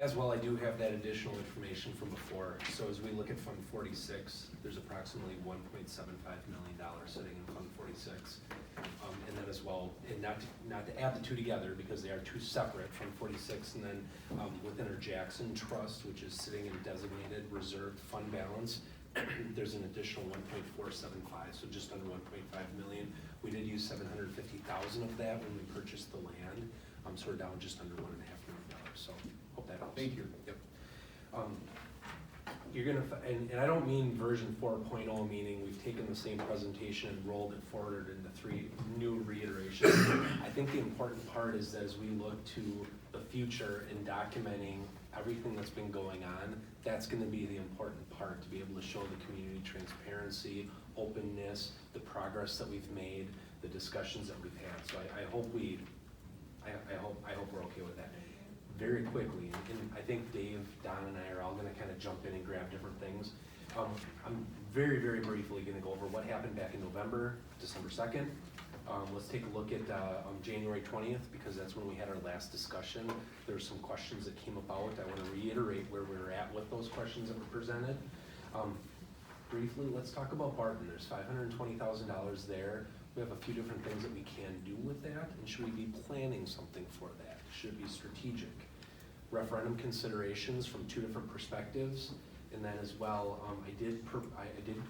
As well, I do have that additional information from before. So as we look at Fund 46, there's approximately $1.75 million sitting in Fund 46. And then as well, and not to add the two together because they are two separate, Fund 46, and then within our Jackson Trust, which is sitting in designated reserved fund balance, there's an additional 1.475, so just under 1.5 million. We did use 750,000 of that when we purchased the land, so we're down just under $1.5 million. So hope that helps. Thank you. Yep. You're gonna, and I don't mean version 4.0, meaning we've taken the same presentation and rolled it forward into 3 new reiterations. I think the important part is that as we look to the future in documenting everything that's been going on, that's gonna be the important part, to be able to show the community transparency, openness, the progress that we've made, the discussions that we've had. So I hope we're okay with that. Very quickly, and I think Dave, Don, and I are all gonna kind of jump in and grab different things. I'm very, very briefly gonna go over what happened back in November, December 2nd. Let's take a look at January 20th, because that's when we had our last discussion. There were some questions that came about. I wanna reiterate where we were at with those questions that were presented. Briefly, let's talk about Barton. There's $520,000 there. We have a few different things that we can do with that, and should we be planning something for that? Should it be strategic? Referendum considerations from 2 different perspectives, and then as well, I did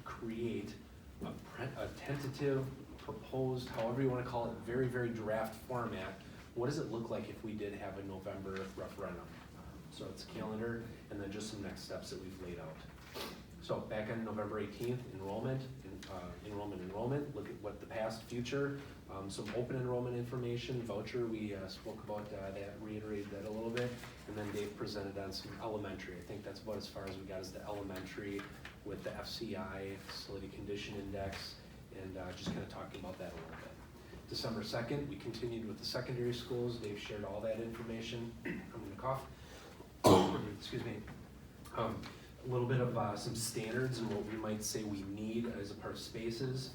create a tentative, proposed, however you want to call it, very, very draft format. What does it look like if we did have a November referendum? So it's calendar, and then just some next steps that we've laid out. So back on November 18th, enrollment, look at what the past, future, some open enrollment information, voucher, we spoke about that, reiterated that a little bit, and then Dave presented on some elementary. I think that's about as far as we got as the elementary with the FCI, Facility Condition Index, and just kind of talking about that a little bit. December 2nd, we continued with the secondary schools. Dave shared all that information. I'm gonna cough. Excuse me. A little bit of some standards and what we might say we need as a part of spaces.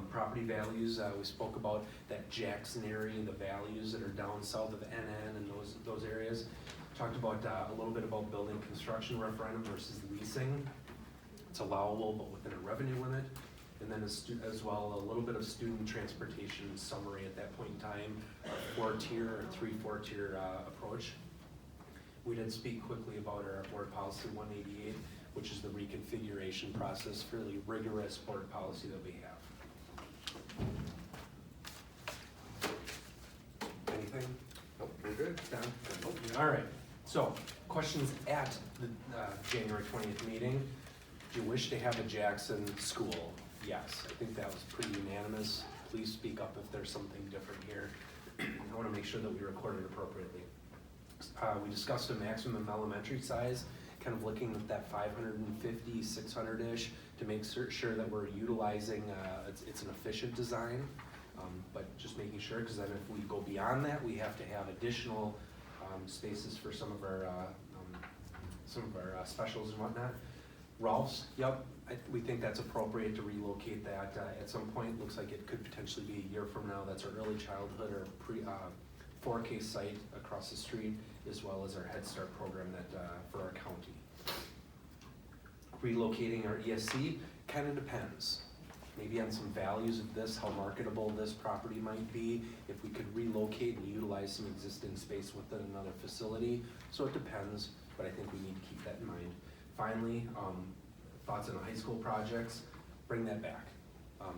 Property values, we spoke about that Jackson area, the values that are down south of NN and those areas. Talked about a little bit about building construction referendum versus leasing. It's allowable, but within a revenue limit. And then as well, a little bit of student transportation summary at that point in time, a 4-tier or 3-4-tier approach. We did speak quickly about our board policy 188, which is the reconfiguration process, fairly rigorous board policy that we have. Anything? Nope, we're good. Done? Good. All right, so questions at the January 20th meeting. Do you wish to have a Jackson school? Yes, I think that was pretty unanimous. Please speak up if there's something different here. I want to make sure that we record it appropriately. We discussed a maximum elementary size, kind of looking at that 550, 600-ish to make sure that we're utilizing, it's an efficient design, but just making sure, because then if we go beyond that, we have to have additional spaces for some of our specials and whatnot. Ralph's, yep, we think that's appropriate to relocate that at some point. Looks like it could potentially be a year from now. That's our early childhood or 4K site across the street, as well as our Head Start program that for our county. Relocating our ESC kind of depends. Maybe on some values of this, how marketable this property might be, if we could relocate and utilize some existing space within another facility. So it depends, but I think we need to keep that in mind. Finally, thoughts on high school projects, bring that back.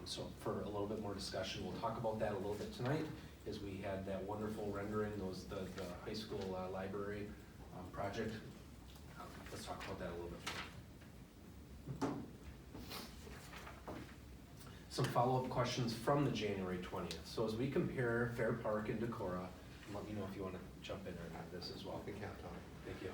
So for a little bit more discussion, we'll talk about that a little bit tonight, as we had that wonderful rendering, the high school library project. Let's talk about that a little bit more. Some follow-up questions from the January 20th. So as we compare Fair Park and Decorah, let me know if you want to jump in on this as well. I can count on it. Thank you.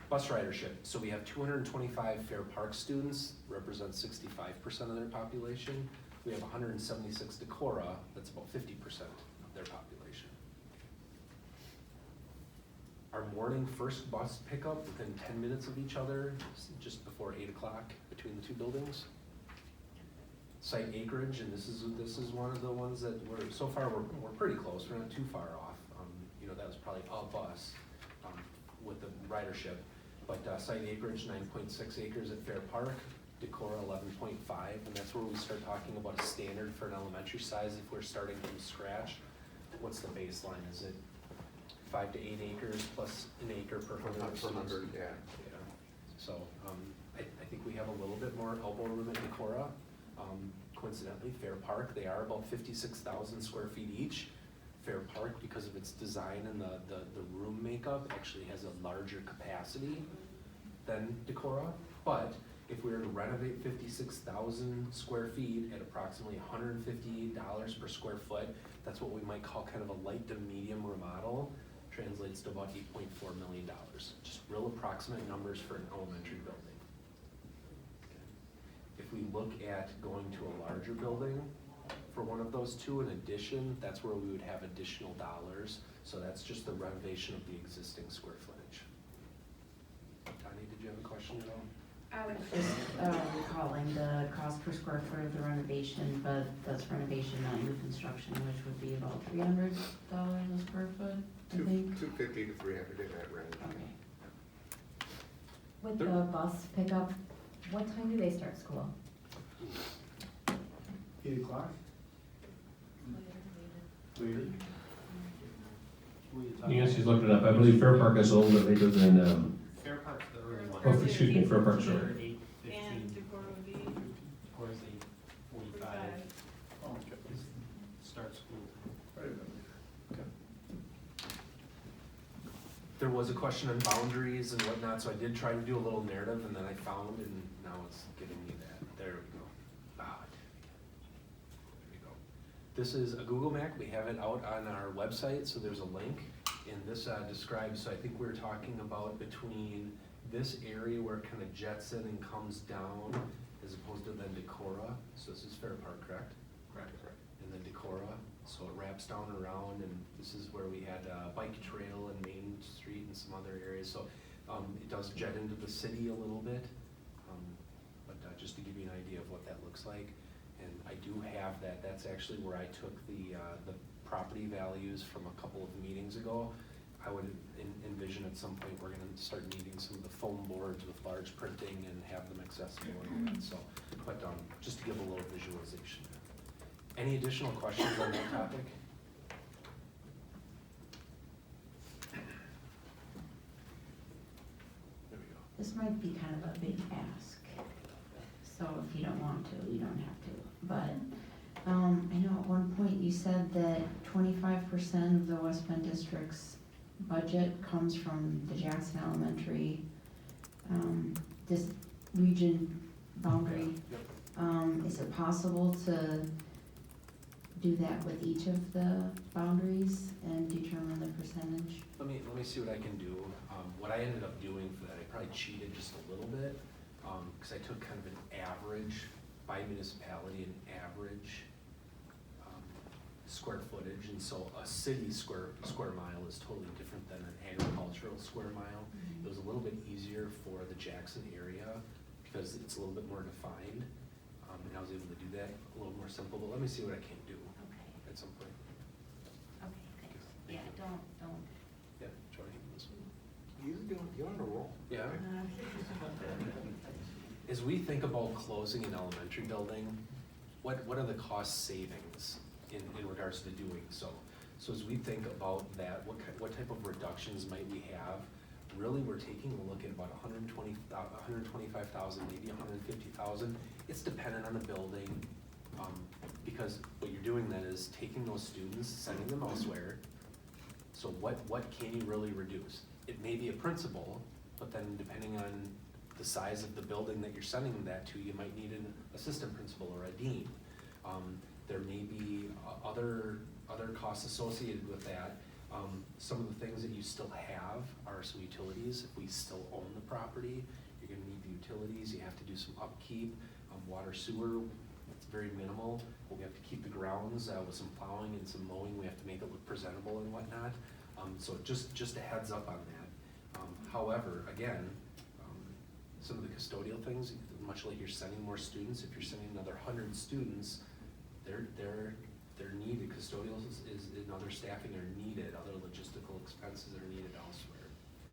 Bus ridership. So we have 225 Fair Park students, represent 65% of their population. We have 176 Decorah, that's about 50% of their population. Our morning first bus pickup within 10 minutes of each other, just before 8 o'clock between the two buildings. Site acreage, and this is one of the ones that so far we're pretty close. We're not too far off. That was probably a bus. ridership. But site acreage, 9.6 acres at Fair Park, Decorah 11.5, and that's where we start talking about a standard for an elementary size if we're starting from scratch. What's the baseline? Is it 5 to 8 acres plus an acre per 100 Per students? 100, yeah. Yeah. So I think we have a little bit more elbow room at Decorah. Coincidentally, Fair Park, they are about 56,000 square feet each. Fair Park, because of its design and the room makeup, actually has a larger capacity than Decorah. But if we were to renovate 56,000 square feet at approximately $158 per square foot, that's what we might call kind of a light to medium remodel, translates to about $8.4 million. Just real approximate numbers for an elementary building. If we look at going to a larger building for one of those two, in addition, that's where we would have additional dollars. So that's just the renovation of the existing square footage. Tanya, did you have a question at all? I was just recalling the cost per square foot of the renovation, but that's renovation, not new construction, which would be about $300 a square foot, I think. 250 to 300 in that range. Okay. With the bus pickup, what time do they start school? 8 o'clock? Later? Yes, she's looked it up. I believe Fair Park is a little bit later than, Fair Park's the early one. oh, excuse me, Fair Park's early. 8:15. And Decorah would be Decorah's 8:45. Oh, Start school. There was a question on boundaries and whatnot, so I did try to do a little narrative, and then I found, and now it's giving me that. There we go. There we go. This is a Google map. We have it out on our website, so there's a link. And this describes, so I think we're talking about between this area where it kind of jets in and comes down, as opposed to then Decorah. So this is Fair Park, correct? Correct. And then Decorah, so it wraps down around, and this is where we had a bike trail and Main Street and some other areas, so it does jet into the city a little bit, but just to give you an idea of what that looks like. And I do have that, that's actually where I took the property values from a couple of meetings ago. I would envision at some point we're gonna start needing some of the foam boards with large printing and have them accessible and all that, so, but just to give a little visualization. Any additional questions on that topic? There we go. This might be kind of a big ask, so if you don't want to, you don't have to. But I know at one point you said that 25% of the West Bend District's budget comes from the Jackson Elementary, this region boundary. Yep. Is it possible to do that with each of the boundaries and determine the percentage? Let me see what I can do. What I ended up doing for that, I probably cheated just a little bit, because I took kind of an average by municipality, an average square footage, and so a city square mile is totally different than an agricultural square mile. It was a little bit easier for the Jackson area because it's a little bit more defined, and I was able to do that a little more simple, but let me see what I can do Okay, at some point. okay, thanks. Thank Yeah, you. don't. Yeah, Jordan, this one. You're on a roll. Yeah. As we think about closing an elementary building, what are the cost savings in regards to doing so? So as we think about that, what type of reductions might we have? Really, we're taking a look at about 125,000, maybe 150,000. It's dependent on the building, because what you're doing then is taking those students, sending them elsewhere. So what can you really reduce? It may be a principal, but then depending on the size of the building that you're sending that to, you might need an assistant principal or a dean. There may be other costs associated with that. Some of the things that you still have are some utilities. If we still own the property, you're gonna need the utilities, you have to do some upkeep. Water, sewer, it's very minimal, but we have to keep the grounds with some plowing and some mowing. We have to make it look presentable and whatnot. So just a heads up on that. However, again, some of the custodial things, much like you're sending more students, if you're sending another 100 students, they're needed. Custodials is and other staffing are needed, other logistical expenses are needed elsewhere.